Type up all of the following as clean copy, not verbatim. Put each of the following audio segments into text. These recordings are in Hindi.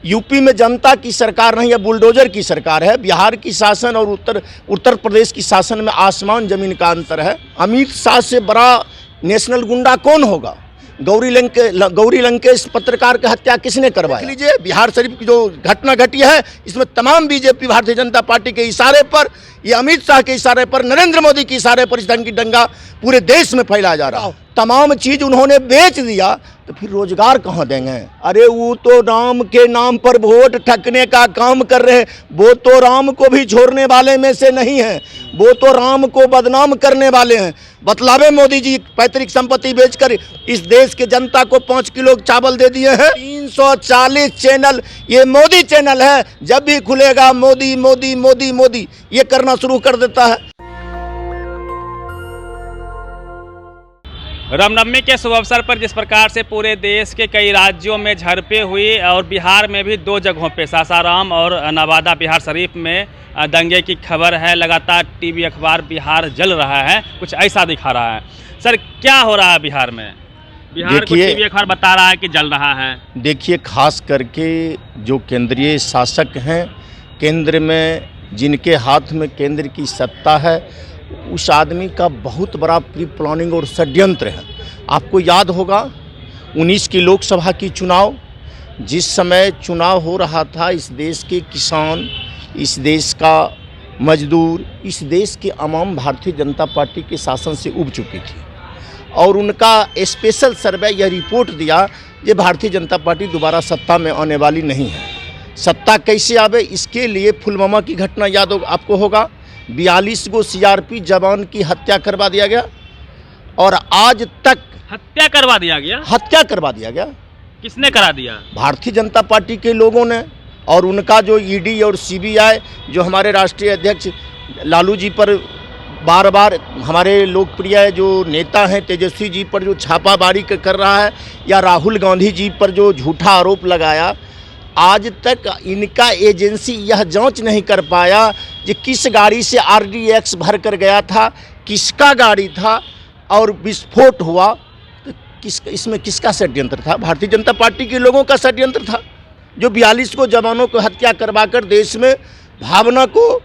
यूपी में जनता की सरकार नहीं है, बुलडोजर की सरकार है। बिहार की शासन और उत्तर प्रदेश की शासन में आसमान जमीन का अंतर है। अमित शाह से बड़ा नेशनल गुंडा कौन होगा? गौरी लंकेश पत्रकार की हत्या किसने करवाई? देख लीजिए, बिहार शरीफ की जो घटना घटी है, इसमें तमाम बीजेपी भारतीय जनता पार्टी के इशारे पर, ये अमित शाह के इशारे पर, नरेंद्र मोदी के इशारे पर इस ढंग की दंगा पूरे देश में फैलाया जा रहा है। तमाम चीज उन्होंने बेच दिया तो फिर रोजगार कहाँ देंगे? अरे वो तो राम के नाम पर वोट ठगने का काम कर रहे हैं। वो तो राम को भी छोड़ने वाले में से नहीं है, वो तो राम को बदनाम करने वाले हैं। बतलावे मोदी जी पैतृक संपत्ति बेचकर इस देश के जनता को 5 किलो चावल दे दिए हैं। 340 चैनल, ये मोदी चैनल है, जब भी खुलेगा मोदी मोदी मोदी मोदी ये करना शुरू कर देता है। रामनवमी के शुभ अवसर पर जिस प्रकार से पूरे देश के कई राज्यों में झड़पें हुई और बिहार में भी 2 जगहों पे सासाराम और नवादा बिहार शरीफ में दंगे की खबर है। लगातार टीवी अखबार बिहार जल रहा है, कुछ ऐसा दिखा रहा है। सर, क्या हो रहा है बिहार में? बिहार को टीवी अखबार बता रहा है कि जल रहा है। देखिए, खास करके जो केंद्रीय शासक हैं, केंद्र में जिनके हाथ में केंद्र की सत्ता है, उस आदमी का बहुत बड़ा प्री प्लानिंग और षड्यंत्र है। आपको याद होगा 19 की लोकसभा की चुनाव, जिस समय चुनाव हो रहा था, इस देश के किसान, इस देश का मजदूर, इस देश के अवाम भारतीय जनता पार्टी के शासन से उब चुकी थी और उनका स्पेशल सर्वे यह रिपोर्ट दिया कि भारतीय जनता पार्टी दोबारा सत्ता में आने वाली नहीं है। सत्ता कैसे आवे, इसके लिए पुलवामा की घटना याद होगा आपको होगा। 42 गो सीआरपी जवान की हत्या करवा दिया गया और आज तक हत्या करवा दिया गया। किसने करा दिया? भारतीय जनता पार्टी के लोगों ने। और उनका जो ईडी और सीबीआई, जो हमारे राष्ट्रीय अध्यक्ष लालू जी पर बार बार, हमारे लोकप्रिय जो नेता हैं तेजस्वी जी पर जो छापामारी कर रहा है, या राहुल गांधी जी पर जो झूठा आरोप लगाया, आज तक इनका एजेंसी यह जांच नहीं कर पाया कि किस गाड़ी से RDX भर कर गया था, किसका गाड़ी था और विस्फोट हुआ। तो इसमें किसका षड्यंत्र था? भारतीय जनता पार्टी के लोगों का षड्यंत्र था, जो 42 को जवानों को हत्या करवाकर देश में भावना को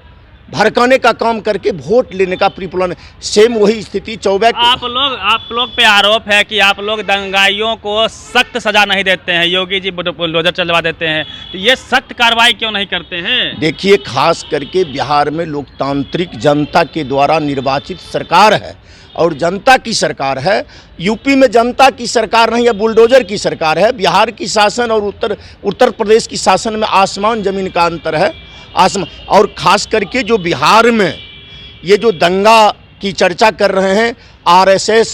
भड़काने का काम करके वोट लेने का प्री प्लान। सेम वही स्थिति 24। आप लोग पे आरोप है कि आप लोग दंगाइयों को सख्त सजा नहीं देते हैं, योगी जी बुलडोजर चलवा देते हैं, तो ये सख्त कार्रवाई क्यों नहीं करते हैं? देखिए, खास करके बिहार में लोकतांत्रिक जनता के द्वारा निर्वाचित सरकार है और जनता की सरकार है। यूपी में जनता की सरकार नहीं है, बुलडोजर की सरकार है। बिहार की शासन और उत्तर प्रदेश की शासन में आसमान जमीन का अंतर है। और ख़ास करके जो बिहार में ये जो दंगा की चर्चा कर रहे हैं, RSS,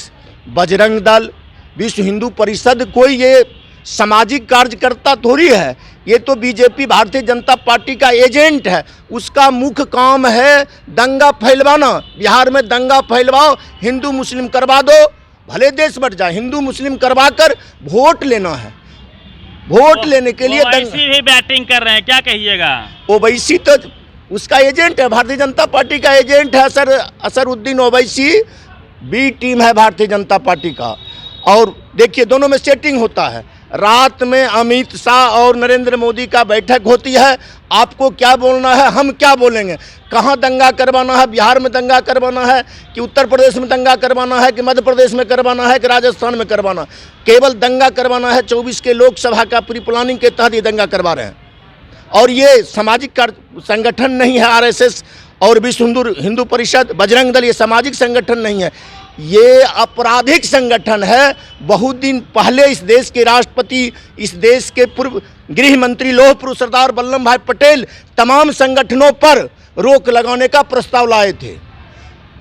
बजरंग दल, विश्व हिंदू परिषद, कोई ये सामाजिक कार्यकर्ता थोड़ी है, ये तो बीजेपी भारतीय जनता पार्टी का एजेंट है। उसका मुख्य काम है दंगा फैलवाना। बिहार में दंगा फैलवाओ, हिंदू मुस्लिम करवा दो, भले देश बट जाए, हिंदू मुस्लिम करवा कर वोट लेना है। वोट लेने के लिए ओवैसी भी बैटिंग कर रहे हैं, क्या कहिएगा? ओवैसी तो उसका एजेंट है, भारतीय जनता पार्टी का एजेंट है। असरुद्दीन ओवैसी बी टीम है भारतीय जनता पार्टी का। और देखिए, दोनों में सेटिंग होता है। रात में अमित शाह और नरेंद्र मोदी का बैठक होती है। आपको क्या बोलना है, हम क्या बोलेंगे, कहाँ दंगा करवाना है, बिहार में दंगा करवाना है कि उत्तर प्रदेश में दंगा करवाना है कि मध्य प्रदेश में करवाना है कि राजस्थान में करवाना, केवल दंगा करवाना है। 24 के लोकसभा का प्री प्लानिंग के तहत ये दंगा करवा रहे हैं। और ये सामाजिक संगठन नहीं है। RSS और विश्व हिंदू परिषद, बजरंग दल, ये सामाजिक संगठन नहीं है, ये आपराधिक संगठन है। बहुत दिन पहले इस देश के राष्ट्रपति, इस देश के पूर्व गृह मंत्री लौह पुरुष सरदार वल्लभ भाई पटेल तमाम संगठनों पर रोक लगाने का प्रस्ताव लाए थे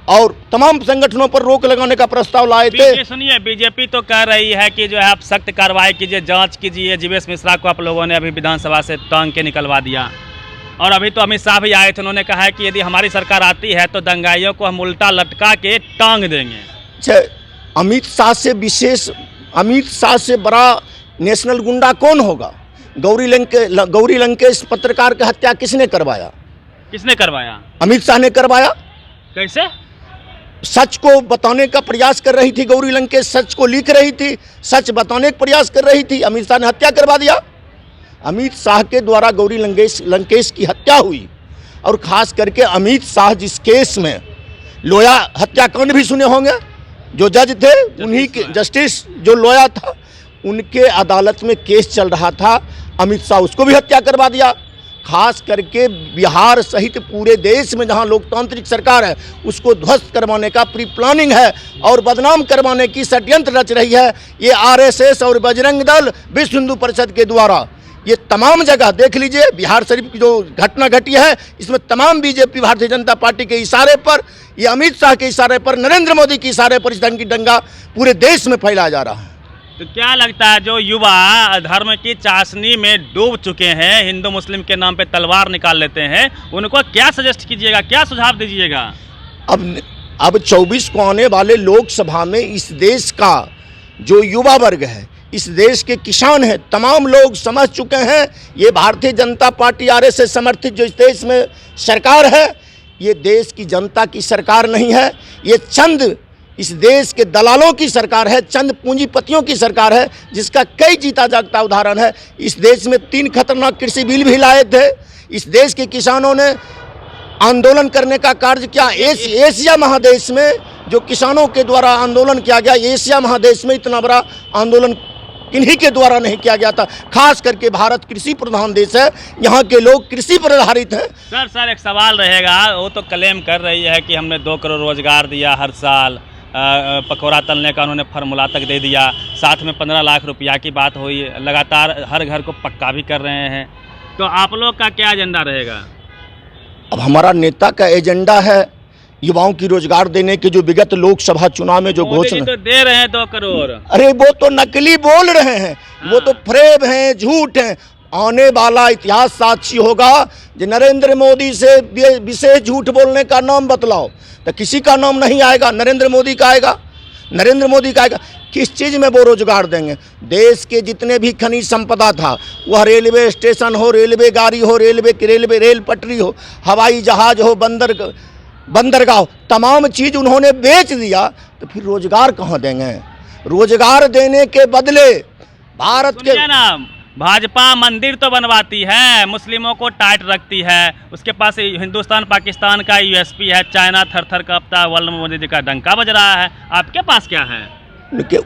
और तमाम संगठनों पर रोक लगाने का प्रस्ताव लाए थे। सुनिए, बीजेपी तो कह रही है कि जो है आप सख्त कार्रवाई कीजिए, जांच कीजिए। जीवेश मिश्रा को आप लोगों ने अभी विधानसभा से टांग के निकलवा दिया और अभी तो अमित शाह भी आए थे, उन्होंने कहा है कि यदि हमारी सरकार आती है तो दंगाइयों को हम उल्टा लटका के टांग देंगे। अच्छा, अमित शाह से बड़ा नेशनल गुंडा कौन होगा? गौरी लंकेश पत्रकार की हत्या किसने करवाया? अमित शाह ने करवाया। कैसे? सच को बताने का प्रयास कर रही थी गौरी लंकेश, सच को लिख रही थी, सच बताने का प्रयास कर रही थी, अमित शाह ने हत्या करवा दिया। अमित शाह के द्वारा गौरी लंकेश की हत्या हुई, और ख़ास करके अमित शाह जिस केस में लोया हत्याकांड भी सुने होंगे, जो जज थे उन्हीं के जस्टिस जो लोया था उनके अदालत में केस चल रहा था, अमित शाह उसको भी हत्या करवा दिया। खास करके बिहार सहित पूरे देश में जहां लोकतांत्रिक सरकार है उसको ध्वस्त करवाने का प्री प्लानिंग है और बदनाम करवाने की षड्यंत्र रच रही है ये आरएसएस और बजरंग दल, विश्व हिंदू परिषद के द्वारा। ये तमाम जगह देख लीजिए, बिहार शरीफ की जो घटना घटी है इसमें तमाम बीजेपी भारतीय जनता पार्टी के इशारे पर, ये अमित शाह के इशारे पर, नरेंद्र मोदी के इशारे पर इस ढंग की दंगा पूरे देश में फैलाया जा रहा है। तो क्या लगता है जो युवा धर्म की चाशनी में डूब चुके हैं, हिंदू मुस्लिम के नाम पे तलवार निकाल लेते हैं, उनको क्या सजेस्ट कीजिएगा, क्या सुझाव दीजिएगा? अब 24 को आने वाले लोकसभा में इस देश का जो युवा वर्ग है, इस देश के किसान हैं, तमाम लोग समझ चुके हैं ये भारतीय जनता पार्टी आरएसएस समर्थित जो इस देश में सरकार है, ये देश की जनता की सरकार नहीं है, ये चंद इस देश के दलालों की सरकार है, चंद पूंजीपतियों की सरकार है, जिसका कई जीता जागता उदाहरण है। इस देश में 3 खतरनाक कृषि बिल भी लाए थे। इस देश के किसानों ने आंदोलन करने का कार्य किया। एशिया महादेश में जो किसानों के द्वारा आंदोलन किया गया, एशिया महादेश में इतना बड़ा आंदोलन किन्हीं के द्वारा नहीं किया गया था। खास करके भारत कृषि प्रधान देश है, यहाँ के लोग कृषि पर आधारित हैं। सर एक सवाल रहेगा, वो तो क्लेम कर रही है कि हमने 2 करोड़ रोजगार दिया हर साल, पकौड़ा तलने का उन्होंने फार्मूला तक दे दिया, साथ में 15 लाख रुपया की बात हुई, लगातार हर घर को पक्का भी कर रहे हैं। तो आप लोग का क्या एजेंडा रहेगा? अब हमारा नेता का एजेंडा है युवाओं की रोजगार देने के, जो विगत लोकसभा चुनाव में जो घोषणा तो दे रहे हैं 2 करोड़। अरे वो तो नकली बोल रहे हैं, वो तो फ्रेब हैं, झूठ हैं। आने वाला इतिहास साक्षी होगा। जो नरेंद्र मोदी से विशेष झूठ बोलने का नाम बतलाओ तो किसी का नाम नहीं आएगा, नरेंद्र मोदी का आएगा। नरेंद्र मोदी का आएगा। किस चीज़ में वो रोजगार देंगे? देश के जितने भी खनिज संपदा था, वह रेलवे स्टेशन हो, रेलवे गाड़ी हो, रेल पटरी हो, हवाई जहाज हो, बंदरगाह, तमाम चीज़ उन्होंने बेच दिया, तो फिर रोजगार कहाँ देंगे? रोजगार देने के बदले भारत के भाजपा मंदिर तो बनवाती है, मुस्लिमों को टाइट रखती है, उसके पास हिंदुस्तान पाकिस्तान का यूएसपी है, चाइना थर कांपता, वर्ल्ड मोदी जी का डंका बज रहा है। आपके पास क्या है?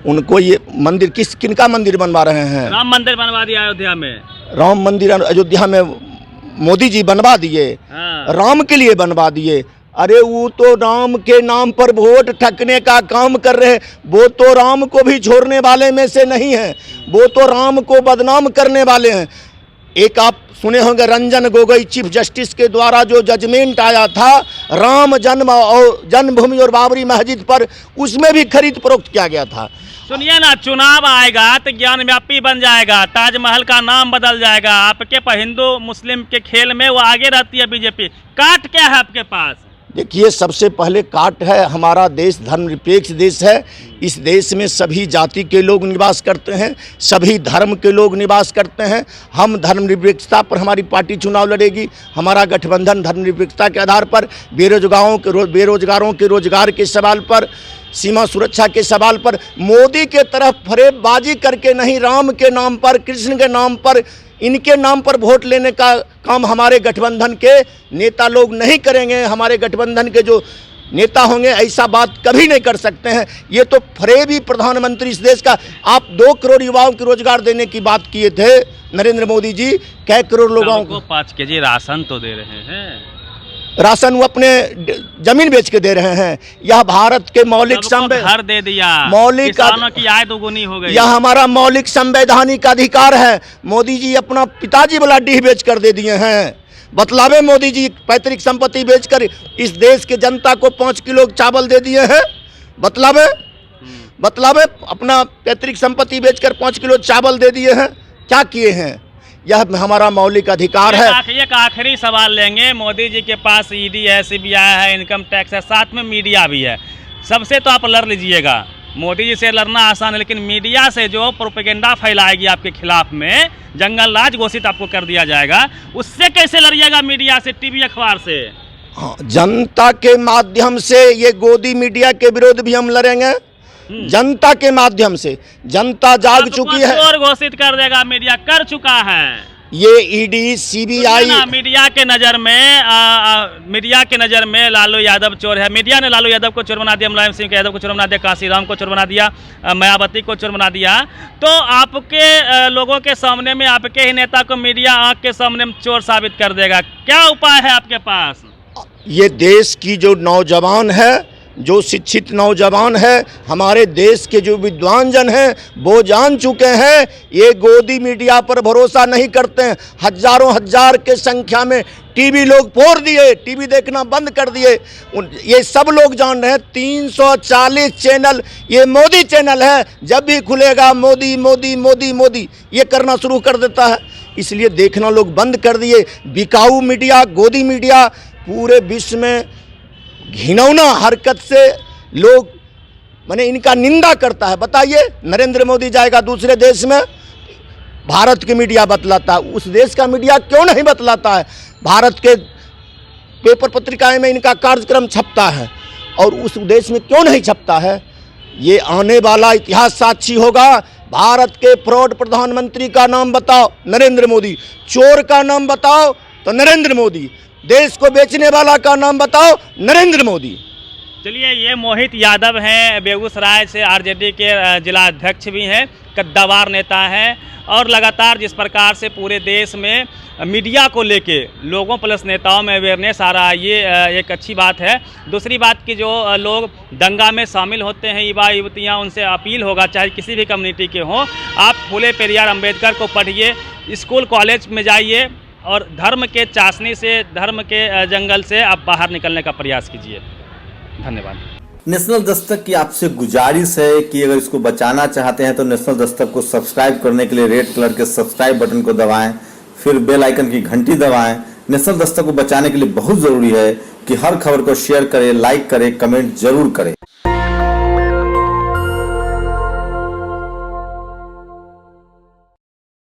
उनको ये मंदिर किनका मंदिर बनवा रहे हैं? राम मंदिर बनवा दिया अयोध्या में। राम मंदिर अयोध्या में मोदी जी बनवा दिए, राम के लिए बनवा दिए। अरे वो तो राम के नाम पर वोट ठगने का काम कर रहे हैं। वो तो राम को भी छोड़ने वाले में से नहीं है, वो तो राम को बदनाम करने वाले हैं। एक आप सुने होंगे रंजन गोगोई चीफ जस्टिस के द्वारा जो जजमेंट आया था राम जन्मभूमि और बाबरी मस्जिद पर, उसमें भी खरीद फरोख्त किया गया था। सुनिए ना, चुनाव आएगा तो ज्ञानव्यापी बन जाएगा, ताजमहल का नाम बदल जाएगा। आपके पास हिंदू मुस्लिम के खेल में वो आगे रहती है बीजेपी। काट क्या है आपके पास? देखिए, सबसे पहले काट है, हमारा देश धर्मनिरपेक्ष देश है। इस देश में सभी जाति के लोग निवास करते हैं, सभी धर्म के लोग निवास करते हैं। हम धर्मनिरपेक्षता पर हमारी पार्टी चुनाव लड़ेगी। हमारा गठबंधन धर्मनिरपेक्षता के आधार पर, बेरोजगारों के रोजगार के सवाल पर, सीमा सुरक्षा के सवाल पर, मोदी के तरफ फरेबबाजी करके नहीं, राम के नाम पर, कृष्ण के नाम पर, इनके नाम पर वोट लेने का काम हमारे गठबंधन के नेता लोग नहीं करेंगे। हमारे गठबंधन के जो नेता होंगे ऐसा बात कभी नहीं कर सकते हैं। ये तो फरेबी प्रधानमंत्री इस देश का। आप 2 करोड़ युवाओं को रोजगार देने की बात किए थे नरेंद्र मोदी जी, कै करोड़ लोगों को 5 केजी राशन तो दे रहे हैं। राशन वो अपने जमीन बेच के दे रहे हैं। यह भारत के मौलिक घर दे दिया, मौलिक किसानों की आय दोगुनी हो गई। यह हमारा मौलिक संवैधानिक अधिकार है। मोदी जी अपना पिताजी वाला डीह बेच कर दे दिए हैं। बतलावे मोदी जी पैतृक संपत्ति बेचकर इस देश के जनता को 5 किलो चावल दे दिए हैं। बतलावे अपना पैतृक संपत्ति बेचकर 5 किलो चावल दे दिए हैं। क्या किए हैं? यह हमारा मौलिक अधिकार है। एक आखिरी सवाल लेंगे। मोदी जी के पास ईडी है, सीबीआई है, इनकम टैक्स है, साथ में मीडिया भी है। सबसे तो आप लड़ लीजिएगा। मोदी जी से लड़ना आसान है, लेकिन मीडिया से जो प्रोपेगेंडा फैलाएगी आपके खिलाफ में, जंगल राज घोषित आपको कर दिया जाएगा, उससे कैसे लड़िएगा? मीडिया से, टीवी अखबार से? हाँ, जनता के माध्यम से ये गोदी मीडिया के विरोध भी हम लड़ेंगे। जनता के माध्यम से। जनता जाग चुकी है। और घोषित कर देगा, मीडिया कर चुका है। ये ईडी सीबीआई मीडिया के नज़र में लालू यादव चोर है। मीडिया ने लालू यादव को चोर बना दिया, मुलायम सिंह यादव को चोर बना दिया, काशीराम को चोर बना दिया, मायावती को चोर बना दिया। तो आपके लोगों के सामने में आपके ही नेता को मीडिया आंख के सामने में चोर साबित कर देगा, क्या उपाय है आपके पास? ये देश की जो नौजवान है, जो शिक्षित नौजवान है, हमारे देश के जो विद्वान जन हैं, वो जान चुके हैं ये गोदी मीडिया पर भरोसा नहीं करते हैं। हजारों हजार के संख्या में टीवी लोग फोड़ दिए, टीवी देखना बंद कर दिए। ये सब लोग जान रहे हैं 340 चैनल ये मोदी चैनल है, जब भी खुलेगा मोदी मोदी मोदी मोदी ये करना शुरू कर देता है। इसलिए देखना लोग बंद कर दिए। बिकाऊ मीडिया, गोदी मीडिया पूरे विश्व में घिनौना हरकत से लोग माने इनका निंदा करता है। बताइए, नरेंद्र मोदी जाएगा दूसरे देश में, भारत के मीडिया बतलाता है, उस देश का मीडिया क्यों नहीं बतलाता है? भारत के पेपर पत्रिकाएं में इनका कार्यक्रम छपता है और उस देश में क्यों नहीं छपता है? ये आने वाला इतिहास साक्षी होगा। भारत के फ्रॉड प्रधानमंत्री का नाम बताओ, नरेंद्र मोदी। चोर का नाम बताओ तो नरेंद्र मोदी। देश को बेचने वाला का नाम बताओ, नरेंद्र मोदी। चलिए, ये मोहित यादव हैं, बेगूसराय से आरजेडी के जिला अध्यक्ष भी हैं, कद्दावार नेता हैं और लगातार जिस प्रकार से पूरे देश में मीडिया को लेके लोगों प्लस नेताओं में अवेयरनेस आ रहा है, ये एक अच्छी बात है। दूसरी बात कि जो लोग दंगा में शामिल होते हैं, युवा युवतियाँ, उनसे अपील होगा, चाहे किसी भी कम्युनिटी के हों, आप फूले पेरियार अम्बेडकर को पढ़िए, स्कूल कॉलेज में जाइए और धर्म के चाशनी से, धर्म के जंगल से आप बाहर निकलने का प्रयास कीजिए। धन्यवाद। नेशनल दस्तक की आपसे गुजारिश है कि अगर इसको बचाना चाहते हैं तो नेशनल दस्तक को सब्सक्राइब करने के लिए रेड कलर के सब्सक्राइब बटन को दबाएं, फिर बेल आइकन की घंटी दबाएं। नेशनल दस्तक को बचाने के लिए बहुत जरूरी है कि हर खबर को शेयर करें, लाइक करें, कमेंट जरूर करें।